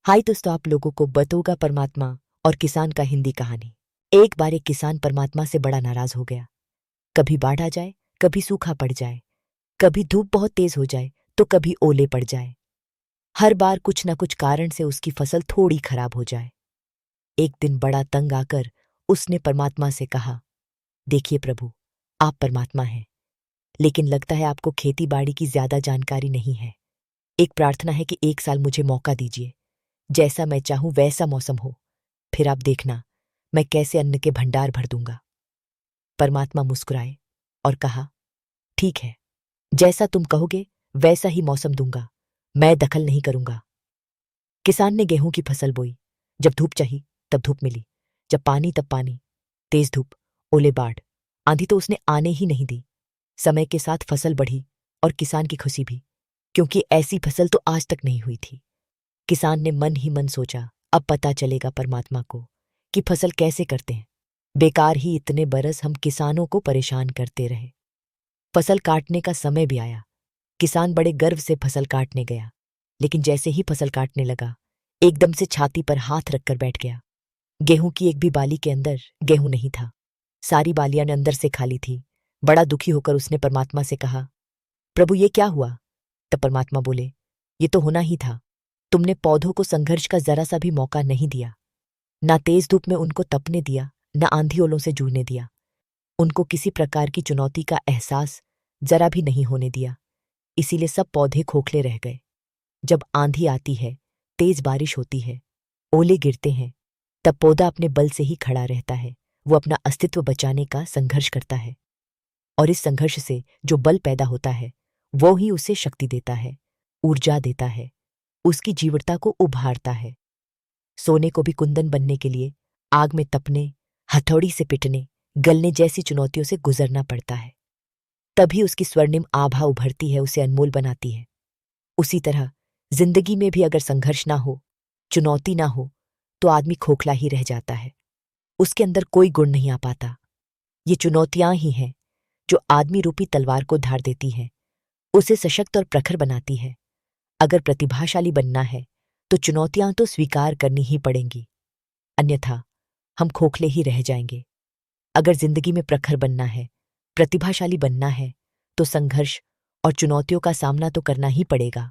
हाय दोस्तों, आप लोगों को बताऊंगा परमात्मा और किसान का हिंदी कहानी। एक बार एक किसान परमात्मा से बड़ा नाराज हो गया। कभी बाढ़ आ जाए, कभी सूखा पड़ जाए, कभी धूप बहुत तेज हो जाए तो कभी ओले पड़ जाए। हर बार कुछ ना कुछ कारण से उसकी फसल थोड़ी खराब हो जाए। एक दिन बड़ा तंग आकर उसने परमात्मा से कहा, देखिए प्रभु, आप परमात्मा हैं, लेकिन लगता है आपको खेती बाड़ी की ज्यादा जानकारी नहीं है। एक प्रार्थना है कि एक साल मुझे मौका दीजिए, जैसा मैं चाहूं वैसा मौसम हो, फिर आप देखना मैं कैसे अन्न के भंडार भर दूंगा। परमात्मा मुस्कुराए और कहा, ठीक है, जैसा तुम कहोगे वैसा ही मौसम दूंगा, मैं दखल नहीं करूंगा। किसान ने गेहूं की फसल बोई। जब धूप चाहिए तब धूप मिली, जब पानी तब पानी, तेज धूप, ओले, बाढ़, आंधी तो उसने आने ही नहीं दी। समय के साथ फसल बढ़ी और किसान की खुशी भी, क्योंकि ऐसी फसल तो आज तक नहीं हुई थी। किसान ने मन ही मन सोचा, अब पता चलेगा परमात्मा को कि फसल कैसे करते हैं। बेकार ही इतने बरस हम किसानों को परेशान करते रहे। फसल काटने का समय भी आया। किसान बड़े गर्व से फसल काटने गया, लेकिन जैसे ही फसल काटने लगा, एकदम से छाती पर हाथ रखकर बैठ गया। गेहूं की एक भी बाली के अंदर गेहूं नहीं था। सारी बालियां अंदर से खाली थी। बड़ा दुखी होकर उसने परमात्मा से कहा, प्रभु ये क्या हुआ? तब परमात्मा बोले, ये तो होना ही था। तुमने पौधों को संघर्ष का जरा सा भी मौका नहीं दिया। ना तेज धूप में उनको तपने दिया, ना आंधी ओलों से जूझने दिया। उनको किसी प्रकार की चुनौती का एहसास जरा भी नहीं होने दिया। इसीलिए सब पौधे खोखले रह गए। जब आंधी आती है, तेज बारिश होती है, ओले गिरते हैं, तब पौधा अपने बल से ही खड़ा रहता है। वो अपना अस्तित्व बचाने का संघर्ष करता है, और इस संघर्ष से जो बल पैदा होता है वो ही उसे शक्ति देता है, ऊर्जा देता है, उसकी जीवटता को उभारता है। सोने को भी कुंदन बनने के लिए आग में तपने, हथौड़ी से पिटने, गलने जैसी चुनौतियों से गुजरना पड़ता है। तभी उसकी स्वर्णिम आभा उभरती है, उसे अनमोल बनाती है। उसी तरह जिंदगी में भी अगर संघर्ष ना हो, चुनौती ना हो, तो आदमी खोखला ही रह जाता है। उसके अंदर कोई गुण नहीं आ पाता। ये चुनौतियां ही हैं जो आदमी रूपी तलवार को धार देती हैं, उसे सशक्त और प्रखर बनाती है। अगर प्रतिभाशाली बनना है तो चुनौतियां तो स्वीकार करनी ही पड़ेंगी, अन्यथा हम खोखले ही रह जाएंगे। अगर जिंदगी में प्रखर बनना है, प्रतिभाशाली बनना है, तो संघर्ष और चुनौतियों का सामना तो करना ही पड़ेगा।